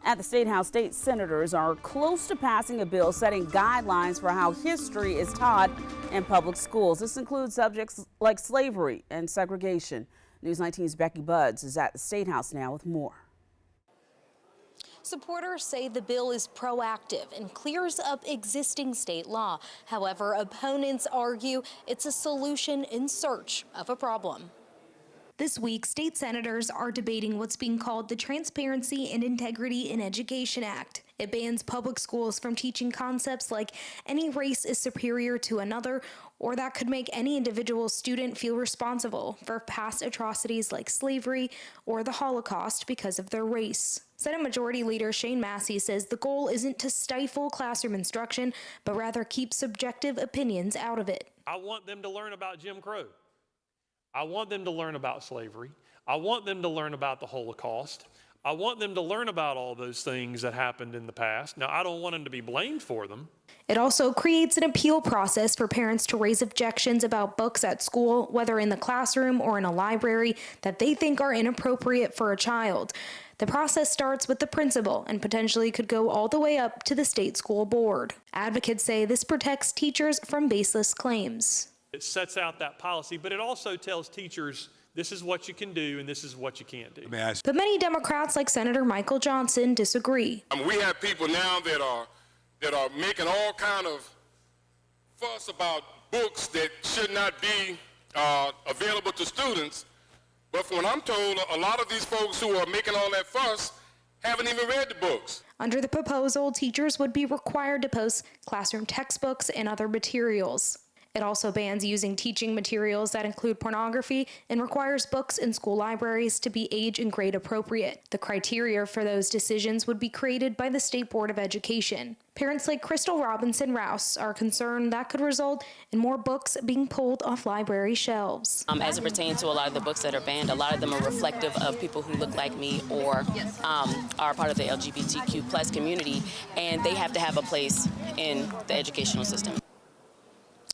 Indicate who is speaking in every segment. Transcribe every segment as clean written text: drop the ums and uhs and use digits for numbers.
Speaker 1: At the State House, state senators are close to passing a bill setting guidelines for how history is taught in public schools. This includes subjects like slavery and segregation. News 19's Becky Buds is at the State House now with more.
Speaker 2: Supporters say the bill is proactive and clears up existing state law. However, opponents argue it's a solution in search of a problem. This week, state senators are debating what's being called the Transparency and Integrity in Education Act. It bans public schools from teaching concepts like any race is superior to another, or that could make any individual student feel responsible for past atrocities like slavery or the Holocaust because of their race. Senate Majority Leader Shane Massey says the goal isn't to stifle classroom instruction, but rather keep subjective opinions out of it.
Speaker 3: I want them to learn about Jim Crow. I want them to learn about slavery. I want them to learn about the Holocaust. I want them to learn about all those things that happened in the past. Now, I don't want them to be blamed for them.
Speaker 2: It also creates an appeal process for parents to raise objections about books at school, whether in the classroom or in a library, that they think are inappropriate for a child. The process starts with the principal and potentially could go all the way up to the state school board. Advocates say this protects teachers from baseless claims.
Speaker 3: It sets out that policy, but it also tells teachers this is what you can do and this is what you can't do.
Speaker 2: But many Democrats, like Senator Michael Johnson, disagree.
Speaker 4: We have people now that are making all kind of fuss about books that should not be available to students. But from what I'm told, a lot of these folks who are making all that fuss haven't even read the books.
Speaker 2: Under the proposal, teachers would be required to post classroom textbooks and other materials. It also bans using teaching materials that include pornography and requires books in school libraries to be age and grade appropriate. The criteria for those decisions would be created by the State Board of Education. Parents like Crystal Robinson Rouse are concerned that could result in more books being pulled off library shelves.
Speaker 5: As it pertains to a lot of the books that are banned, a lot of them are reflective of people who look like me or are part of the LGBTQ plus community, and they have to have a place in the educational system.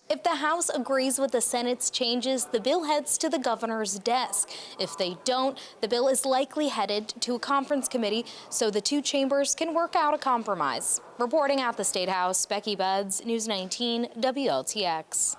Speaker 2: If the House agrees with the Senate's changes, the bill heads to the governor's desk. If they don't, the bill is likely headed to a conference committee so the two chambers can work out a compromise. Reporting at the State House, Becky Buds, News 19 WLTX.